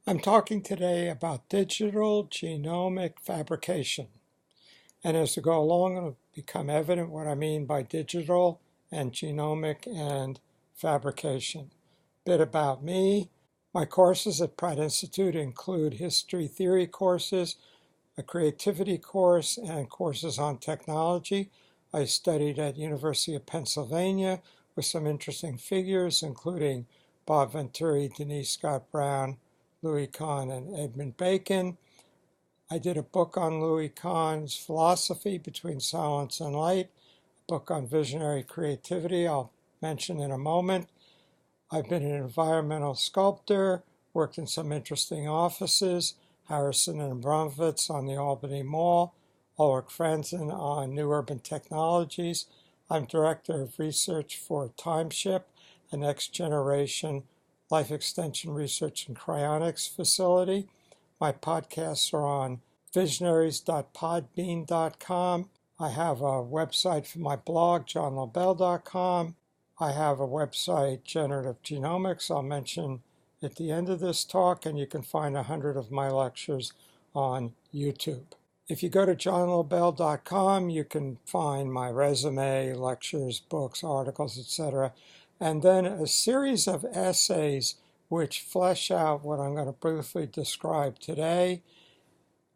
I'm talking today about digital genomic fabrication. And as we go along, it'll become evident what I mean by digital and genomic and fabrication. A bit about me. My courses at Pratt Institute include history theory courses, a creativity course, and courses on technology. I studied at University of Pennsylvania with some interesting figures, including Bob Venturi, Denise Scott Brown, Louis Kahn, and Edmund Bacon. I did a book on Louis Kahn's philosophy, Between Silence and Light, a book on visionary creativity I'll mention in a moment. I've been an environmental sculptor, worked in some interesting offices, Harrison and Abramovitz on the Albany Mall, Ulrich Franzen on New Urban Technologies. I'm Director of Research for TimeShip, a next generation life extension research and cryonics facility. My podcasts are on visionaries.podbean.com. I have a website for my blog, johnlobell.com. I have a website, Generative Genomics, I'll mention at the end of this talk, and you can find 100 of my lectures on YouTube. If you go to johnlobell.com, you can find my resume, lectures, books, articles, etc., and then a series of essays which flesh out what I'm going to briefly describe today.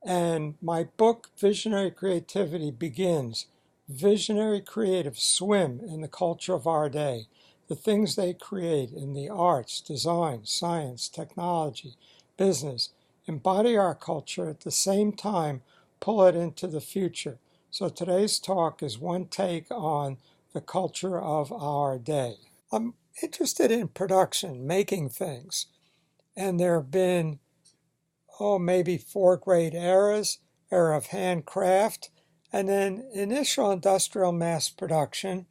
And my book, Visionary Creativity, begins. Visionary creatives swim in the culture of our day. The things they create in the arts, design, science, technology, business, embody our culture at the same time, pull it into the future. So today's talk is one take on the culture of our day. I'm interested in production, making things, and there have been maybe 4 great eras: era of handcraft, and then initial industrial mass production,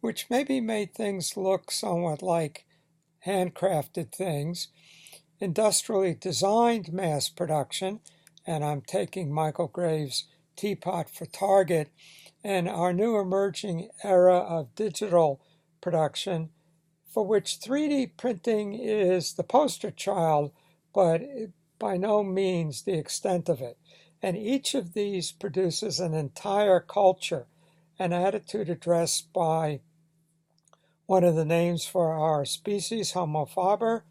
which maybe made things look somewhat like handcrafted things, industrially designed mass production, and I'm taking Michael Graves' Teapot for Target, and our new emerging era of digital production, for which 3D printing is the poster child, but by no means the extent of it. And each of these produces an entire culture, an attitude addressed by one of the names for our species, Homo faber,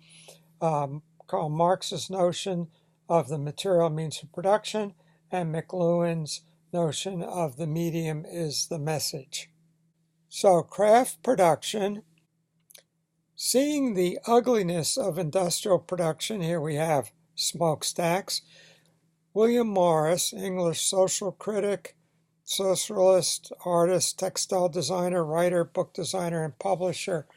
Karl Marx's notion of the material means of production, and McLuhan's notion of the medium is the message. So craft production, seeing the ugliness of industrial production, here we have smokestacks. William Morris, English social critic, socialist, artist, textile designer, writer, book designer, and publisher,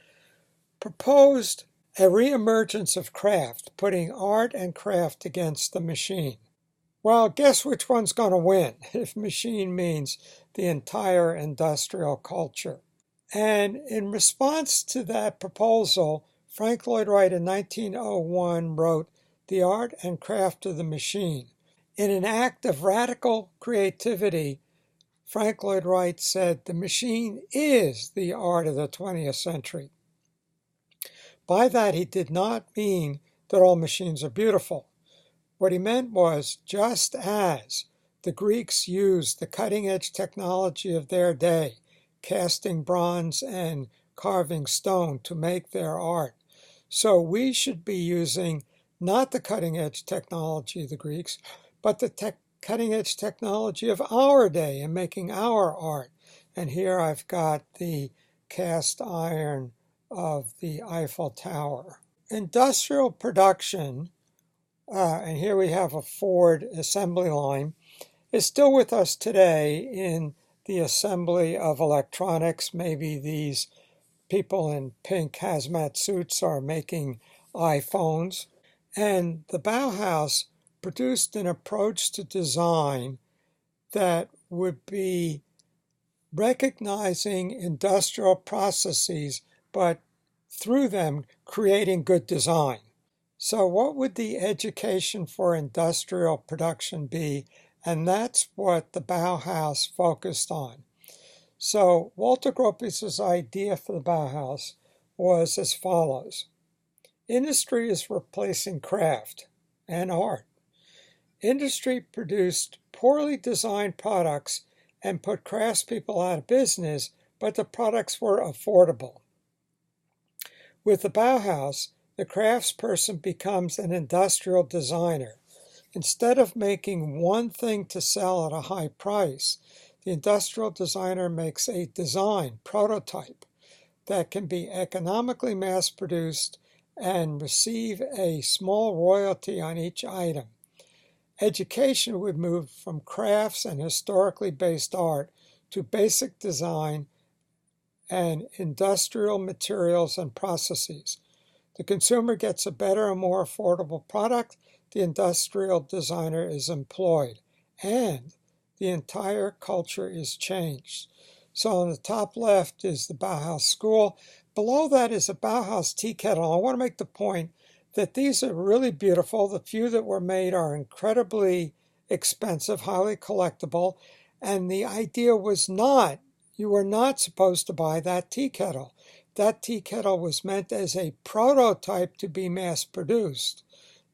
proposed a reemergence of craft, putting art and craft against the machine. Well, guess which one's going to win if machine means the entire industrial culture? And in response to that proposal, Frank Lloyd Wright in 1901 wrote The Art and Craft of the Machine. In an act of radical creativity, Frank Lloyd Wright said, the machine is the art of the 20th century. By that, he did not mean that all machines are beautiful. What he meant was, just as the Greeks used the cutting-edge technology of their day, casting bronze and carving stone to make their art, so we should be using not the cutting-edge technology of the Greeks, but the cutting-edge technology of our day in making our art. And here I've got the cast iron of the Eiffel Tower. Industrial production, and here we have a Ford assembly line, is still with us today in the assembly of electronics. Maybe these people in pink hazmat suits are making iPhones. And the Bauhaus produced an approach to design that would be recognizing industrial processes, but through them creating good design. So what would the education for industrial production be? And that's what the Bauhaus focused on. So Walter Gropius's idea for the Bauhaus was as follows. Industry is replacing craft. and art. Industry produced poorly designed products and put craftspeople out of business, but the products were affordable. With the Bauhaus, the craftsperson becomes an industrial designer. Instead of making one thing to sell at a high price, the industrial designer makes a design prototype that can be economically mass-produced and receive a small royalty on each item. Education would move from crafts and historically based art to basic design and industrial materials and processes. The consumer gets a better and more affordable product. The industrial designer is employed, and the entire culture is changed. So on the top left is the Bauhaus School. Below that is a Bauhaus tea kettle. I want to make the point that these are really beautiful. The few that were made are incredibly expensive, highly collectible, and the idea was not, you were not supposed to buy that tea kettle. That tea kettle was meant as a prototype to be mass-produced,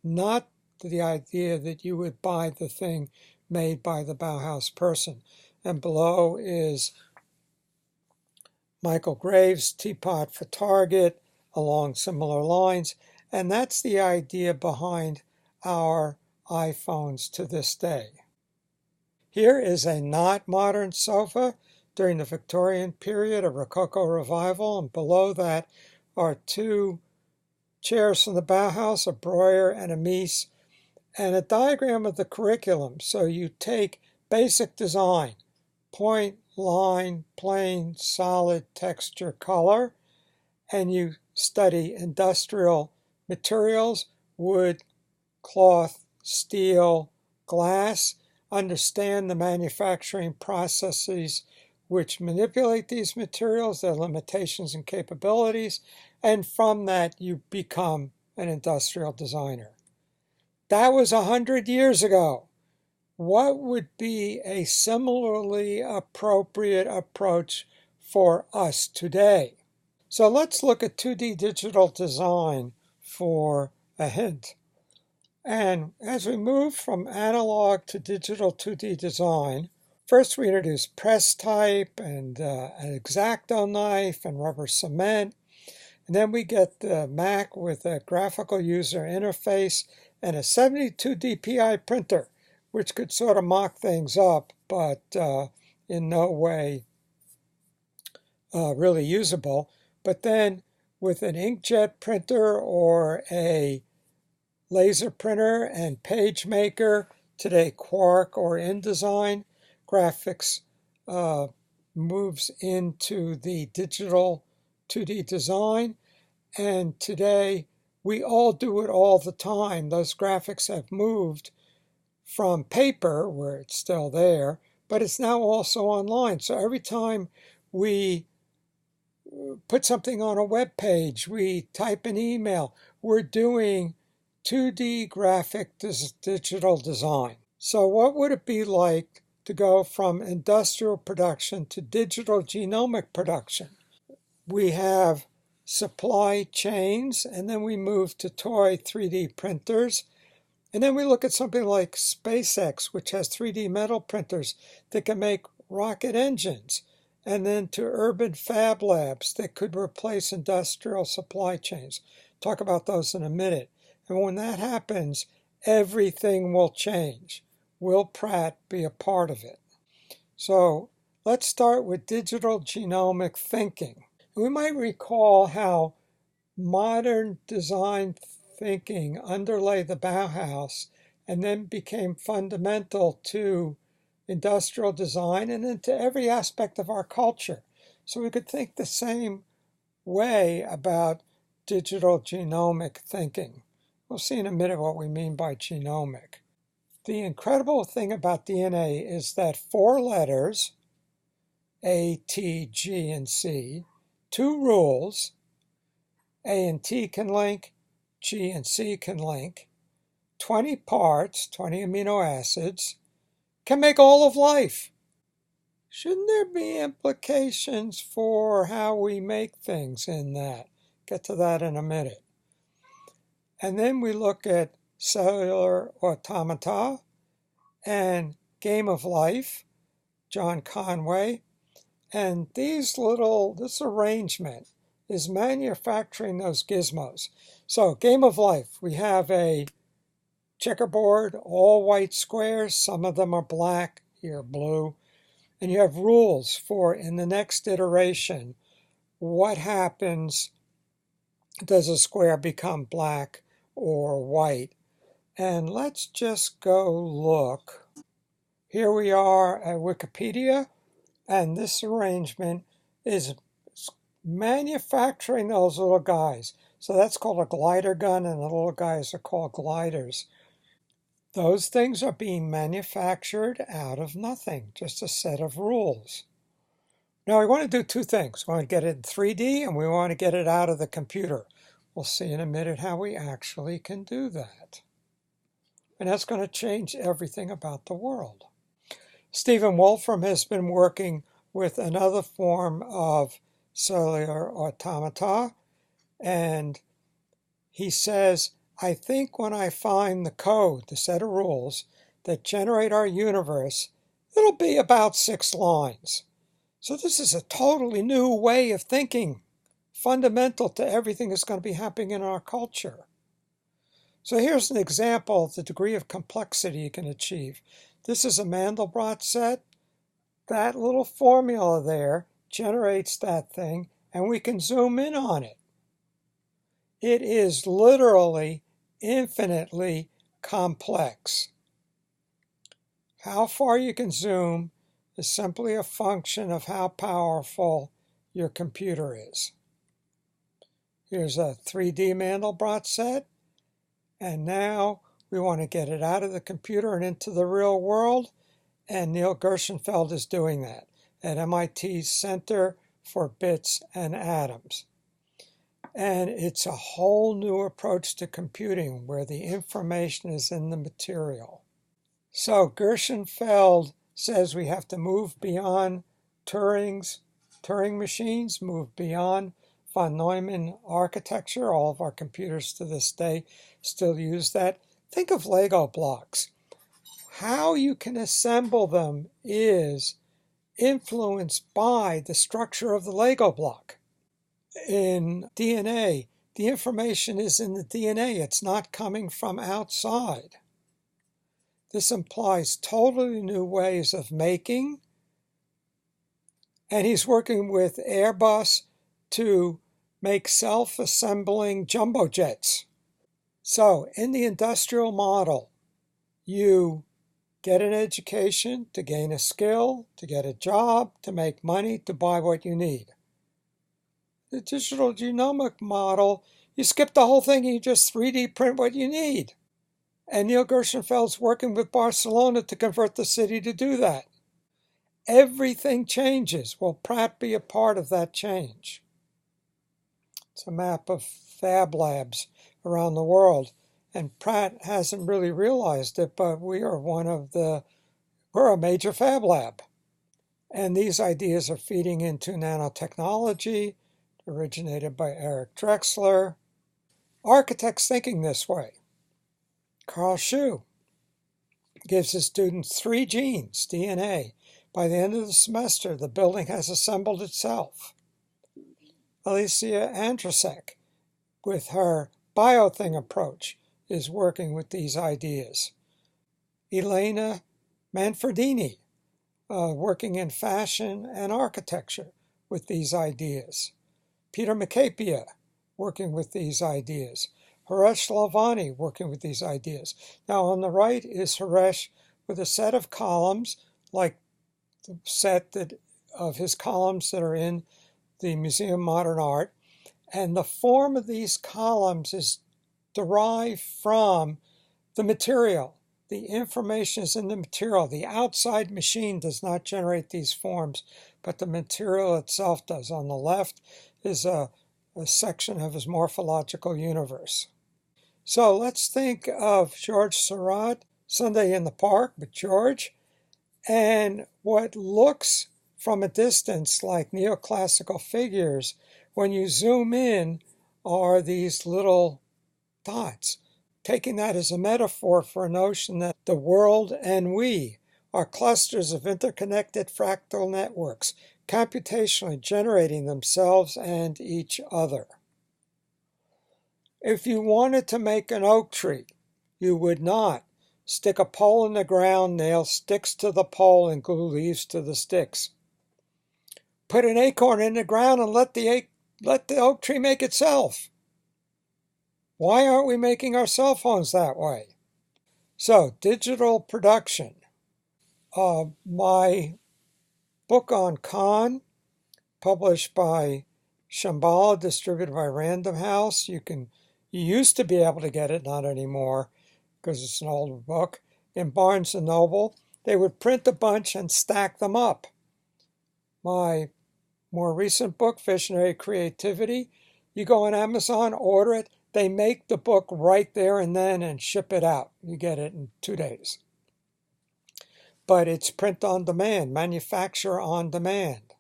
not the idea that you would buy the thing made by the Bauhaus person. And below is Michael Graves' teapot for Target along similar lines. And that's the idea behind our iPhones to this day. Here is a not modern sofa during the Victorian period, a Rococo revival, and below that are two chairs from the Bauhaus, a Breuer and a Mies, and a diagram of the curriculum. So you take basic design, point, line, plane, solid, texture, color, and you study industrial materials, wood, cloth, steel, glass, understand the manufacturing processes which manipulate these materials, their limitations and capabilities, and from that you become an industrial designer. That was 100 years ago. What would be a similarly appropriate approach for us today? So let's look at 2D digital design for a hint. And as we move from analog to digital 2D design, first we introduce press type and an X-Acto knife and rubber cement. And then we get the Mac with a graphical user interface and a 72 dpi printer, which could sort of mock things up, but in no way really usable. But then with an inkjet printer or a laser printer and page maker, today Quark or InDesign, graphics moves into the digital 2D design. And today we all do it all the time. Those graphics have moved from paper, where it's still there, but it's now also online. So every time we put something on a web page, we type an email, we're doing 2D graphic digital design. So what would it be like to go from industrial production to digital genomic production? We have supply chains, and then we move to toy 3D printers. And then we look at something like SpaceX, which has 3D metal printers that can make rocket engines, and then to urban fab labs that could replace industrial supply chains. Talk about those in a minute. And when that happens, everything will change. Will Pratt be a part of it? So let's start with digital genomic thinking. We might recall how modern design thinking underlay the Bauhaus and then became fundamental to industrial design and into every aspect of our culture. So we could think the same way about digital genomic thinking. We'll see in a minute what we mean by genomic. The incredible thing about DNA is that 4 letters, A, T, G, and C, 2 rules, A and T can link, G and C can link, 20 parts, 20 amino acids, can make all of life. Shouldn't there be implications for how we make things in that? Get to that in a minute. And then we look at Cellular Automata, and Game of Life, John Conway. And this arrangement is manufacturing those gizmos. So Game of Life, we have a checkerboard, all white squares. Some of them are black, here blue. And you have rules for, in the next iteration, what happens. Does a square become black or white? And let's just go look. Here we are at Wikipedia, and this arrangement is manufacturing those little guys. So that's called a glider gun, and the little guys are called gliders. Those things are being manufactured out of nothing, just a set of rules. Now we want to do two things. We want to get it in 3D, and we want to get it out of the computer. We'll see in a minute how we actually can do that. And that's going to change everything about the world. Stephen Wolfram has been working with another form of cellular automata, and he says, I think when I find the code, the set of rules that generate our universe, it'll be about 6 lines. So this is a totally new way of thinking, fundamental to everything that's going to be happening in our culture. So here's an example of the degree of complexity you can achieve. This is a Mandelbrot set. That little formula there generates that thing, and we can zoom in on it. It is literally infinitely complex. How far you can zoom is simply a function of how powerful your computer is. Here's a 3D Mandelbrot set, and now we want to get it out of the computer and into the real world, and Neil Gershenfeld is doing that at MIT's Center for Bits and Atoms. And it's a whole new approach to computing where the information is in the material. So Gershenfeld says we have to move beyond Turing machines, move beyond von Neumann architecture. All of our computers to this day still use that. Think of Lego blocks. How you can assemble them is influenced by the structure of the Lego block. In DNA, the information is in the DNA. It's not coming from outside. This implies totally new ways of making. And he's working with Airbus to make self-assembling jumbo jets. So in the industrial model, you get an education to gain a skill, to get a job, to make money, to buy what you need. The digital genomic model, you skip the whole thing and you just 3D print what you need. And Neil Gershenfeld's working with Barcelona to convert the city to do that. Everything changes. Will Pratt be a part of that change? It's a map of fab labs around the world. And Pratt hasn't really realized it, but we're a major fab lab. And these ideas are feeding into nanotechnology, originated by Eric Drexler. Architects thinking this way. Carl Schuh gives his students 3 genes, DNA. By the end of the semester, the building has assembled itself. Alicia Andrzejczyk, with her biothing approach, is working with these ideas. Elena Manfredini, working in fashion and architecture with these ideas. Peter Macapia, working with these ideas. Haresh Lavani, working with these ideas. Now on the right is Haresh with a set of columns, like the set of his columns that are in the Museum of Modern Art. And the form of these columns is derived from the material. The information is in the material. The outside machine does not generate these forms, but the material itself does. On the left is a section of his morphological universe. So let's think of George Seurat, Sunday in the Park with George, and what looks from a distance like neoclassical figures, when you zoom in, are these little dots. taking that as a metaphor for a notion that the world and we are clusters of interconnected fractal networks, computationally generating themselves and each other. If you wanted to make an oak tree, you would not stick a pole in the ground, nail sticks to the pole, and glue leaves to the sticks. Put an acorn in the ground and let the oak tree make itself. Why aren't we making our cell phones that way? So, digital production. My book on Khan, published by Shambhala, distributed by Random House. You used to be able to get it, not anymore, because it's an older book, in Barnes & Noble. They would print a bunch and stack them up. My more recent book, Visionary Creativity, you go on Amazon, order it, they make the book right there and then and ship it out. You get it in 2 days. But it's print on demand, manufacture on demand.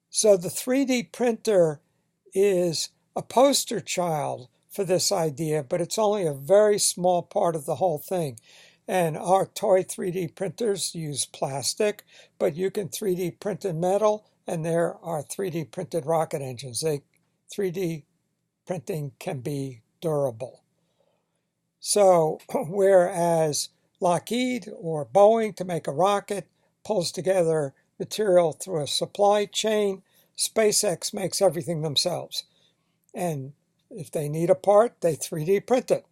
So the 3D printer is a poster child for this idea, but it's only a very small part of the whole thing. And our toy 3D printers use plastic, but you can 3D print in metal, and there are 3D printed rocket engines. 3D printing can be durable. So whereas Lockheed or Boeing, to make a rocket, pulls together material through a supply chain, SpaceX makes everything themselves. And if they need a part, they 3D print it.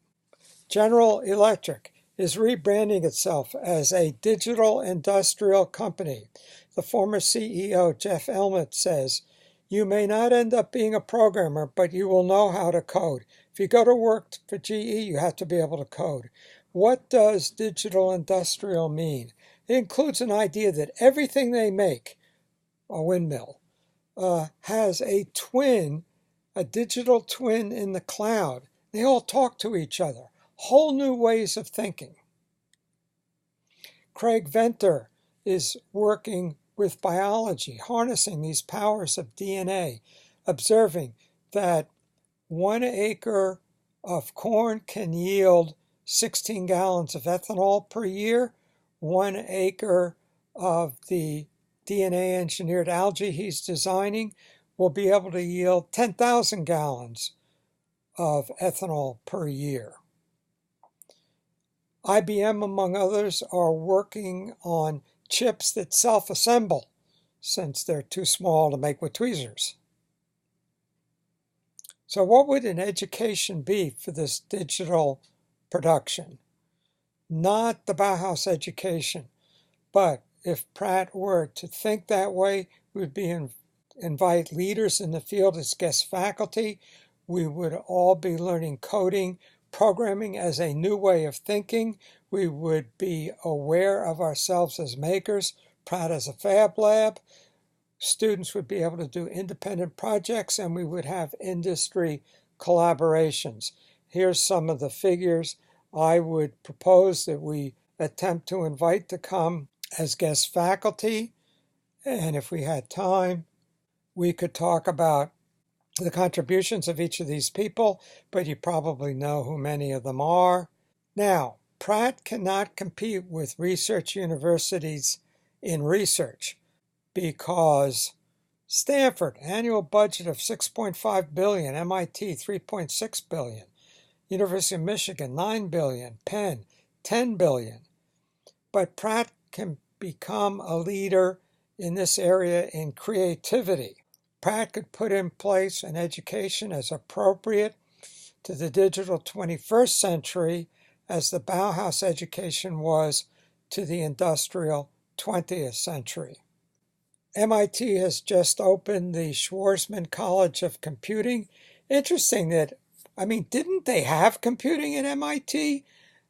General Electric is rebranding itself as a digital industrial company. The former CEO, Jeff Elliott, says, "You may not end up being a programmer, but you will know how to code. If you go to work for GE, you have to be able to code." What does digital industrial mean? It includes an idea that everything they make, a windmill, has a twin, a digital twin in the cloud. They all talk to each other. Whole new ways of thinking. Craig Venter is working with biology, harnessing these powers of DNA, observing that 1 acre of corn can yield 16 gallons of ethanol per year. 1 acre of the DNA engineered algae he's designing will be able to yield 10,000 gallons of ethanol per year. IBM, among others, are working on chips that self-assemble, since they're too small to make with tweezers. So what would an education be for this digital production? Not the Bauhaus education, but if Pratt were to think that way, we would invite leaders in the field as guest faculty. We would all be learning coding, programming as a new way of thinking. We would be aware of ourselves as makers, Pratt as a fab lab. Students would be able to do independent projects, and we would have industry collaborations. Here's some of the figures I would propose that we attempt to invite to come as guest faculty. And if we had time, we could talk about the contributions of each of these people, but you probably know who many of them are. Now, Pratt cannot compete with research universities in research because Stanford, annual budget of $6.5 billion, MIT $3.6 billion, University of Michigan $9 billion, Penn $10 billion. But Pratt can become a leader in this area in creativity. Pratt could put in place an education as appropriate to the digital 21st century as the Bauhaus education was to the industrial 20th century. MIT has just opened the Schwarzman College of Computing. Interesting that, didn't they have computing at MIT?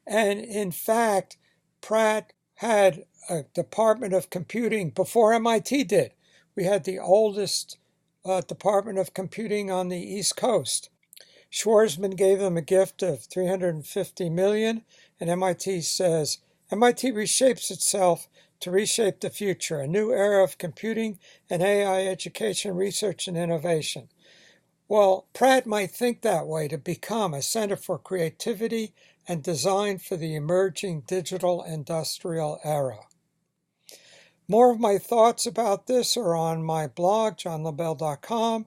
And in fact, Pratt had a Department of Computing before MIT did. We had the oldest Department of Computing on the East Coast. Schwarzman gave them a gift of $350 million, and MIT says, MIT reshapes itself to reshape the future, a new era of computing and AI education, research, and innovation. Well, Pratt might think that way to become a center for creativity and design for the emerging digital industrial era. More of my thoughts about this are on my blog, johnlobell.com.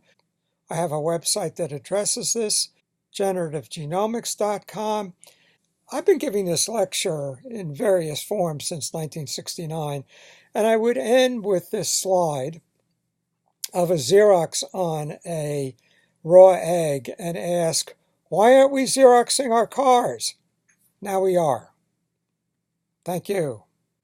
I have a website that addresses this, generativegenomics.com. I've been giving this lecture in various forms since 1969, and I would end with this slide of a Xerox on a raw egg and ask, why aren't we Xeroxing our cars? Now we are. Thank you.